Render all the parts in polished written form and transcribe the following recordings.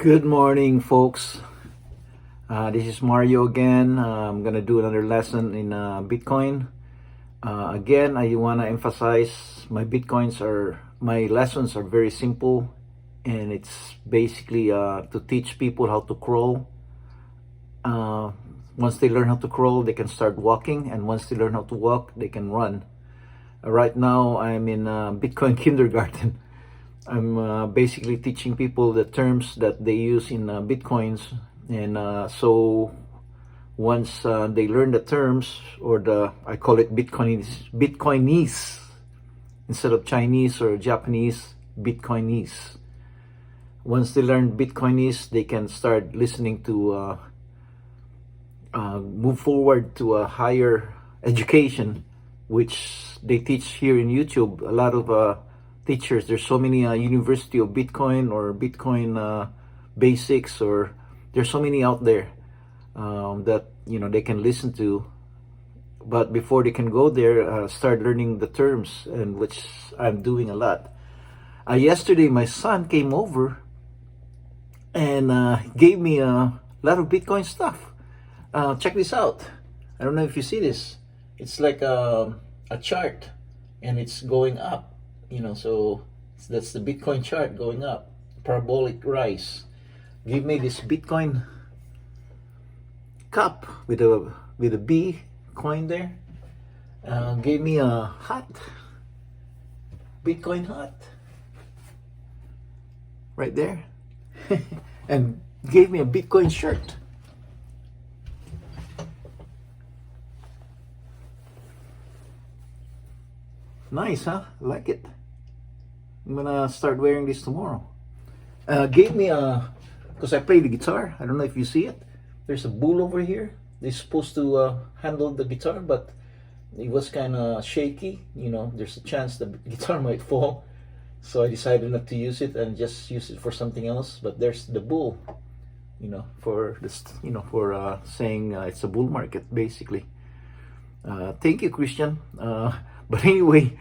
Good morning, folks. This is Mario again. I'm gonna do another lesson in Bitcoin. Again, I want to emphasize my lessons are very simple, and it's basically to teach people how to crawl. Once they learn how to crawl, they can start walking, and once they learn how to walk, they can run. Right now, I'm in Bitcoin kindergarten. I'm basically teaching people the terms that they use in Bitcoins, and so once they learn the terms, or I call it Bitcoinese instead of Chinese or Japanese, Bitcoinese. Once they learn Bitcoinese, they can start listening to move forward to a higher education, which they teach here in YouTube. A lot of teachers, there's so many University of Bitcoin or Bitcoin basics, or there's so many out there that they can listen to. But before they can go there, start learning the terms, and which I'm doing a lot. Yesterday my son came over and gave me a lot of Bitcoin stuff. Check this out. I don't know if you see this. It's like a chart, and it's going up. So that's the Bitcoin chart going up, parabolic rise. Give me this Bitcoin cup with a B coin there. Gave me a hat, Bitcoin hat, right there, and gave me a Bitcoin shirt. Nice, huh? I like it. I'm gonna start wearing this tomorrow. Gave me because I play the guitar. I don't know if you see it. There's a bull over here. They're supposed to handle the guitar, but it was kind of shaky. There's a chance the guitar might fall. So I decided not to use it and just use it for something else. But there's the bull, for this, for saying it's a bull market, basically. Thank you, Christian. But anyway,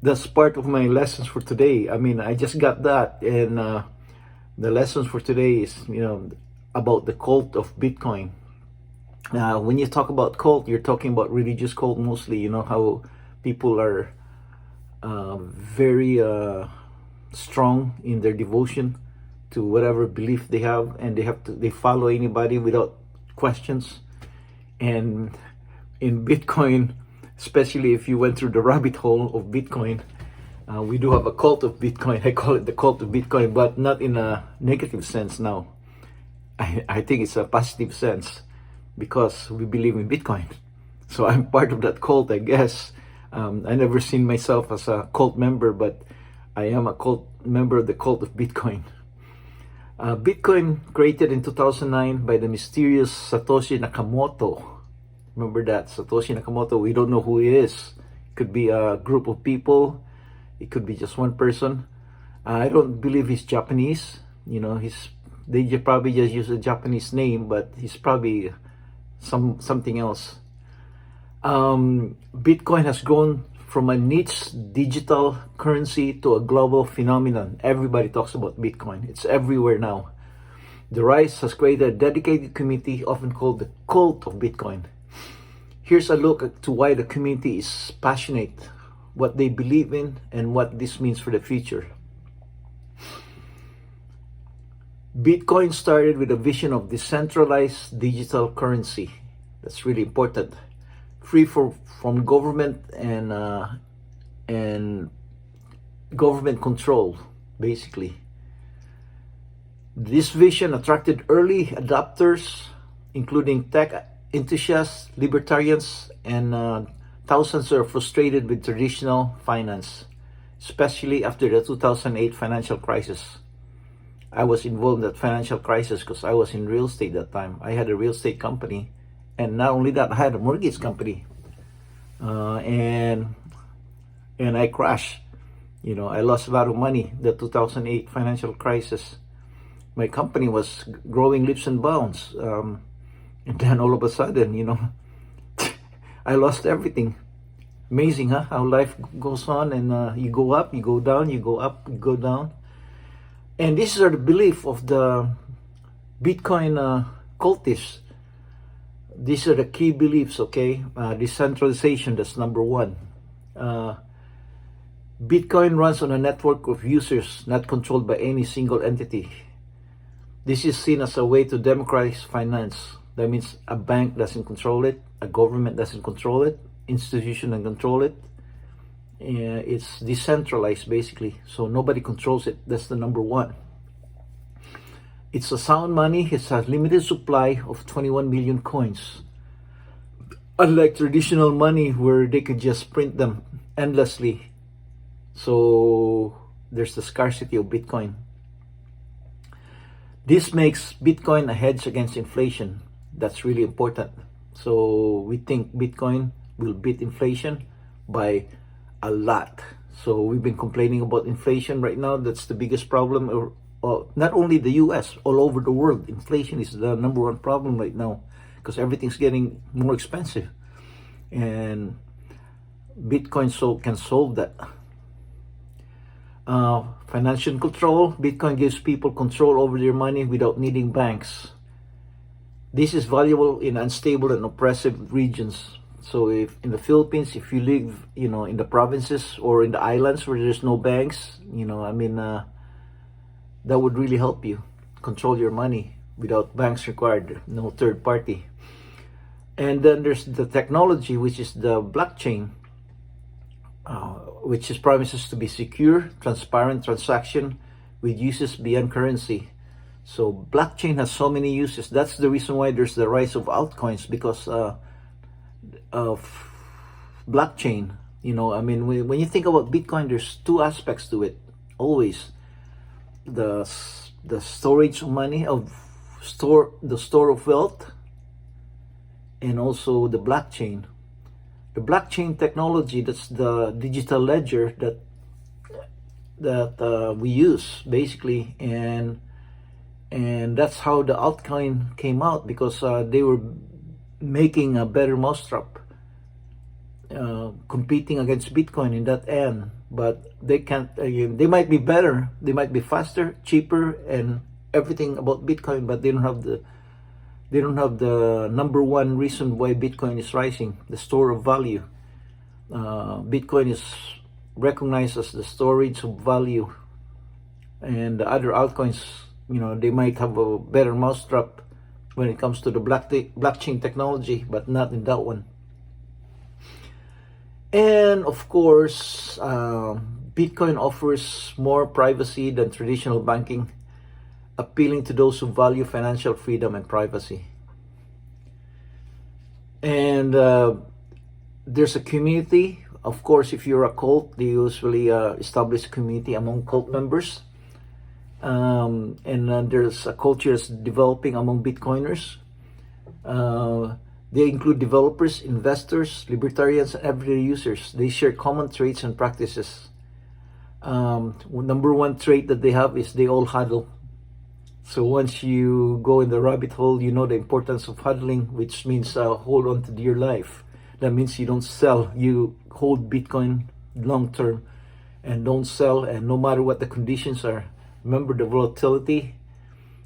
that's part of my lessons for today. I just got that, and the lessons for today is, about the cult of Bitcoin. When you talk about cult, you're talking about religious cult mostly. How people are very strong in their devotion to whatever belief they have, and they follow anybody without questions. And in Bitcoin, especially if you went through the rabbit hole of Bitcoin, we do have a cult of Bitcoin. I call it the cult of Bitcoin, but not in a negative sense now. I think it's a positive sense, because we believe in Bitcoin. So I'm part of that cult, I guess. I never seen myself as a cult member, but I am a cult member of the cult of Bitcoin. Bitcoin created in 2009 by the mysterious Satoshi Nakamoto. Remember that, Satoshi Nakamoto? We don't know who he is. It could be a group of people. It could be just one person. I don't believe he's Japanese. They probably just use a Japanese name, but he's probably something else. Bitcoin has grown from a niche digital currency to a global phenomenon. Everybody talks about Bitcoin. It's everywhere now. The rise has created a dedicated community, often called the cult of Bitcoin. Here's a look to why the community is passionate, what they believe in, and what this means for the future. Bitcoin started with a vision of decentralized digital currency. That's really important. Free from government and government control, basically. This vision attracted early adopters, including tech enthusiasts, libertarians, and thousands are frustrated with traditional finance, especially after the 2008 financial crisis. I was involved in that financial crisis because I was in real estate that time. I had a real estate company, and not only that, I had a mortgage company, and I crashed. I lost a lot of money. The 2008 financial crisis. My company was growing leaps and bounds. And then all of a sudden, I lost everything. Amazing, huh? How life goes on, and you go up, you go down, you go up, you go down. And this is the belief of the Bitcoin cultists. These are the key beliefs, okay? Decentralization, that's number one. Bitcoin runs on a network of users, not controlled by any single entity. This is seen as a way to democratize finance. That means a bank doesn't control it, a government doesn't control it, institution doesn't control it. It's decentralized, basically, so nobody controls it. That's the number one. It's a sound money. It's a limited supply of 21 million coins. Unlike traditional money where they could just print them endlessly. So there's the scarcity of Bitcoin. This makes Bitcoin a hedge against inflation. That's really important. So we think Bitcoin will beat inflation by a lot. So we've been complaining about inflation right now. That's the biggest problem. Not only the US, all over the world, inflation is the number one problem right now because everything's getting more expensive. And Bitcoin can solve that. Financial control. Bitcoin gives people control over their money without needing banks. This is valuable in unstable and oppressive regions. So if in the Philippines, if you live, in the provinces or in the islands where there's no banks, that would really help you control your money without banks required, no third party. And then there's the technology, which is the blockchain, which is promises to be secure, transparent transaction with uses beyond currency. So blockchain has so many uses. That's the reason why there's the rise of altcoins, because of blockchain. When you think about Bitcoin, there's two aspects to it always. The storage of money, the store of wealth, and also the blockchain. The blockchain technology, that's the digital ledger that we use basically, and that's how the altcoin came out, because they were making a better mousetrap, competing against Bitcoin in that end. But they can't. They might be better. They might be faster, cheaper, and everything about Bitcoin. But they don't have the number one reason why Bitcoin is rising: the store of value. Bitcoin is recognized as the storage of value, and the other altcoins, they might have a better mousetrap when it comes to the blockchain technology, but not in that one. And of course, Bitcoin offers more privacy than traditional banking, appealing to those who value financial freedom and privacy. And there's a community. Of course, if you're a cult, they usually establish a community among cult members. And there's a culture that's developing among Bitcoiners. They include developers, investors, libertarians, and everyday users. They share common traits and practices. Number one trait that they have is they all huddle. So once you go in the rabbit hole, you know the importance of huddling, which means hold on to dear life. That means you don't sell. You hold Bitcoin long term and don't sell, and no matter what the conditions are. Remember the volatility.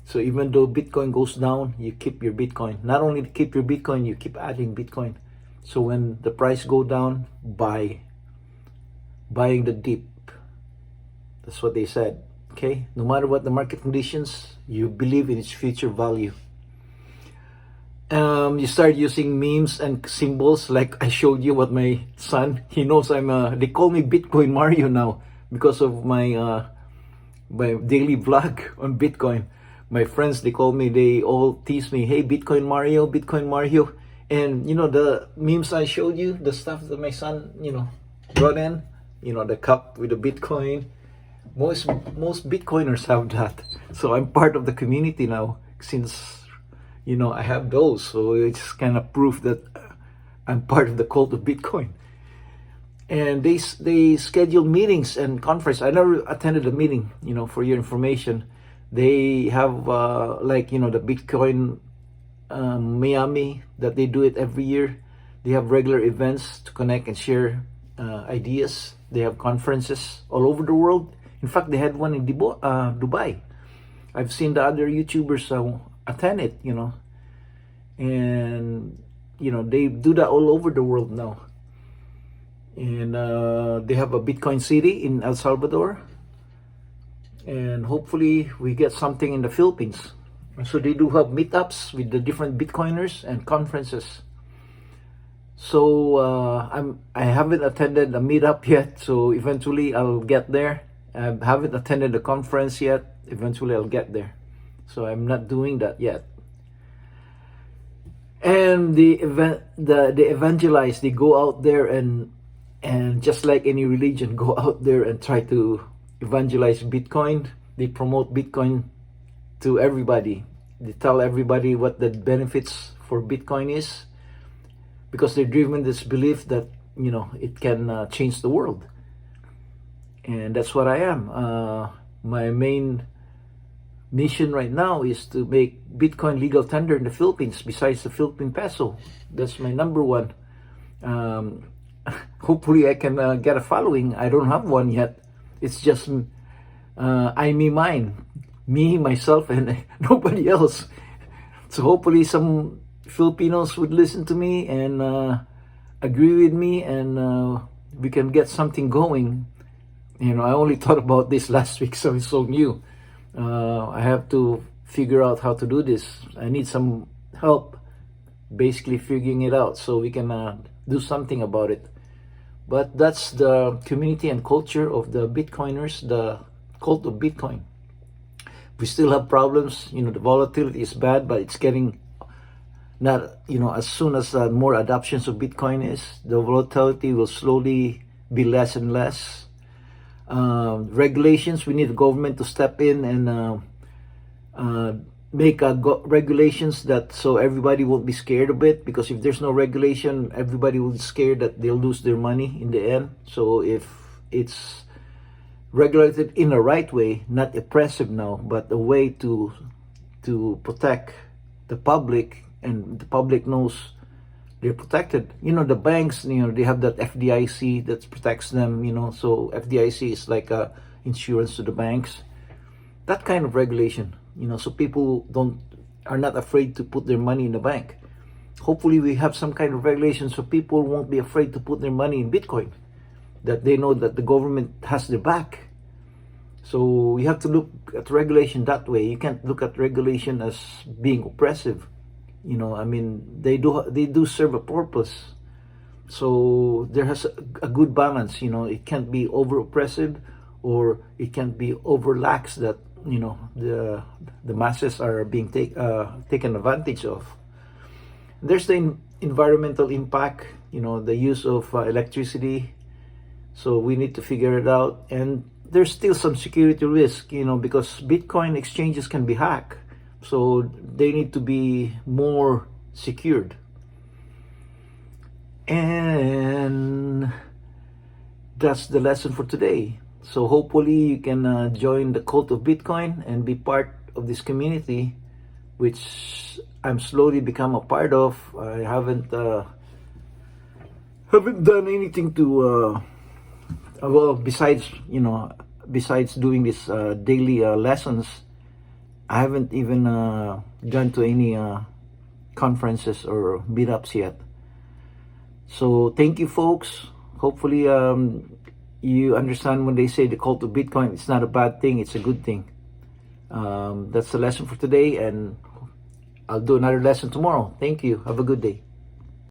So even though Bitcoin goes down, you keep your Bitcoin. Not only to keep your Bitcoin, you keep adding Bitcoin. So when the price go down, buying the dip. That's what they said. Okay? No matter what the market conditions, you believe in its future value. You start using memes and symbols, like I showed you what my son, he knows they call me Bitcoin Mario now because of my daily vlog on Bitcoin. My friends, they all tease me, hey, Bitcoin Mario, Bitcoin Mario. And the memes I showed you, the stuff that my son, brought in, the cup with the Bitcoin. Most Bitcoiners have that. So I'm part of the community now, since I have those. So it's kind of proof that I'm part of the cult of Bitcoin. And they schedule meetings and conference. I never attended a meeting, for your information. They have the Bitcoin Miami, that they do it every year. They have regular events to connect and share ideas. They have conferences all over the world. In fact, they had one in Dubai. I've seen the other YouTubers attend it, and they do that all over the world now. And they have a Bitcoin city in El Salvador, and hopefully we get something in the Philippines. So they do have meetups with the different Bitcoiners and conferences. So I haven't attended a meetup yet, so eventually I'll get there. I haven't attended a conference yet. Eventually I'll get there. So I'm not doing that yet. And the evangelize, they go out there and just like any religion, go out there and try to evangelize Bitcoin. They promote Bitcoin to everybody. They tell everybody what the benefits for Bitcoin is, because they're driven this belief that it can change the world. And that's what I am. My main mission right now is to make Bitcoin legal tender in the Philippines besides the Philippine peso. That's my number one. Hopefully I can get a following. I don't have one yet. It's just mine, me, myself, and nobody else. So hopefully some Filipinos would listen to me and agree with me, and we can get something going. I only thought about this last week, so it's so new. I have to figure out how to do this. I need some help basically figuring it out so we can do something about it. But that's the community and culture of the Bitcoiners, the cult of Bitcoin. We still have problems. The volatility is bad, but it's getting not, as soon as more adoptions of Bitcoin is, the volatility will slowly be less and less. Regulations, we need the government to step in and make regulations that so everybody won't be scared of it, because if there's no regulation, everybody will be scared that they'll lose their money in the end. So if it's regulated in a right way, not oppressive now, but a way to protect the public, and the public knows they're protected. The banks, they have that FDIC that protects them, so FDIC is like a insurance to the banks. That kind of regulation, so people are not afraid to put their money in the bank. Hopefully we have some kind of regulation so people won't be afraid to put their money in Bitcoin, that they know that the government has their back. So you have to look at regulation that way. You can't look at regulation as being oppressive. They do serve a purpose. So there has a good balance. It can't be over oppressive, or it can't be over lax that the masses are being taken advantage of. There's the environmental impact, the use of electricity. So we need to figure it out. And there's still some security risk, because Bitcoin exchanges can be hacked. So they need to be more secured. And that's the lesson for today. So hopefully you can join the cult of Bitcoin and be part of this community, which I'm slowly become a part of. I haven't done anything to besides doing this daily lessons. I haven't even gone to any conferences or meetups yet. So thank you, folks. Hopefully you understand when they say the cult of Bitcoin, it's not a bad thing, it's a good thing. That's the lesson for today, and I'll do another lesson tomorrow. Thank you. Have a good day.